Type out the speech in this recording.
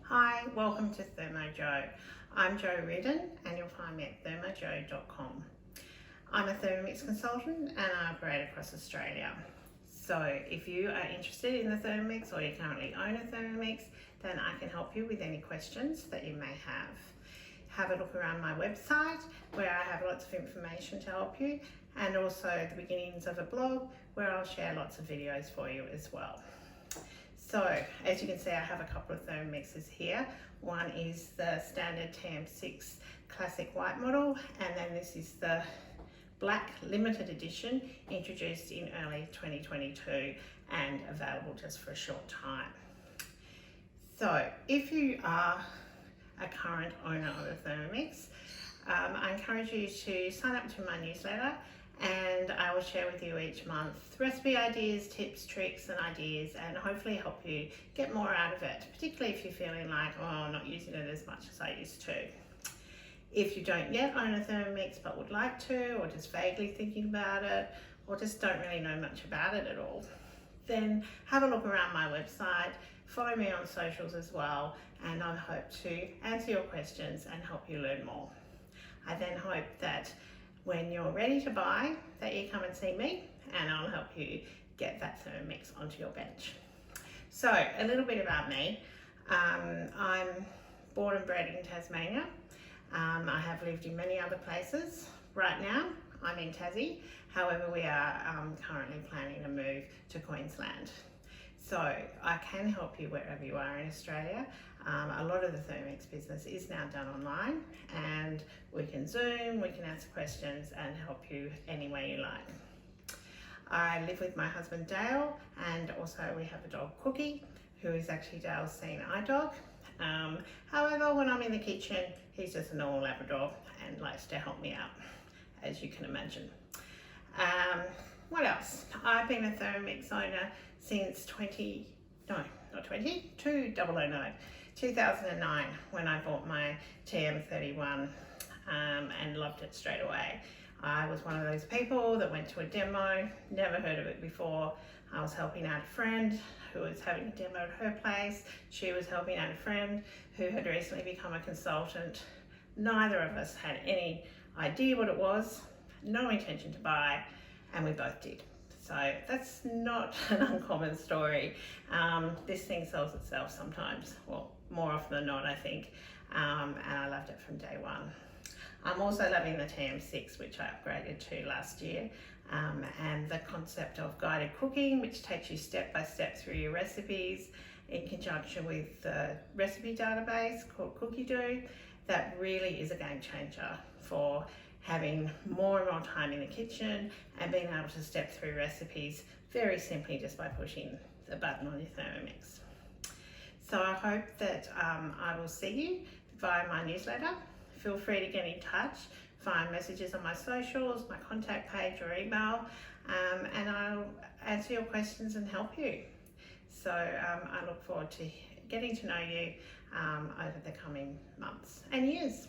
Hi, welcome to ThermoJo. I'm Jo Reardon and you'll find me at thermojo.com. I'm a Thermomix consultant and I operate across Australia. So if you are interested in the Thermomix or you currently own a Thermomix, then I can help you with any questions that you may have. Have a look around my website where I have lots of information to help you, and also the beginnings of a blog where I'll share lots of videos for you as well. So as you can see, I have a couple of Thermomixes here. One is the standard TM6 classic white model, and then this is the black limited edition introduced in early 2022 and available just for a short time. So if you are a current owner of a Thermomix, I encourage you to sign up to my newsletter, and I will share with you each month recipe ideas, tips, tricks and ideas, and hopefully help you get more out of it, particularly if you're feeling like, oh, I'm not using it as much as I used to. If you don't yet own a Thermomix but would like to, or just vaguely thinking about it, or just don't really know much about it at all, then have a look around my website, follow me on socials as well, and I hope to answer your questions and help you learn more. I then hope that when you're ready to buy, that you come and see me and I'll help you get that Thermomix onto your bench. So a little bit about me. I'm born and bred in Tasmania. I have lived in many other places. Right now I'm in Tassie, however we are currently planning to move to Queensland. So I can help you wherever you are in Australia. A lot of the Thermomix business is now done online, and we can Zoom, we can answer questions and help you any way you like. I live with my husband Dale, and also we have a dog Cookie, who is actually Dale's seeing eye dog. However, when I'm in the kitchen, he's just a normal Labrador and likes to help me out, as you can imagine. What else? I've been a Thermomix owner since 2009, when I bought my TM31 and loved it straight away. I was one of those people that went to a demo, never heard of it before. I was helping out a friend who was having a demo at her place. She was helping out a friend who had recently become a consultant. Neither of us had any idea what it was, no intention to buy, and we both did. So that's not an uncommon story. This thing sells itself sometimes, well, more often than not, I think, and I loved it from day one. I'm also loving the TM6, which I upgraded to last year, and the concept of guided cooking, which takes you step by step through your recipes in conjunction with the recipe database called Cookidoo. That really is a game changer for having more and more time in the kitchen and being able to step through recipes very simply just by pushing the button on your Thermomix. So I hope that I will see you via my newsletter. Feel free to get in touch, find messages on my socials, my contact page or email, and I'll answer your questions and help you. So I look forward to getting to know you over the coming months and years.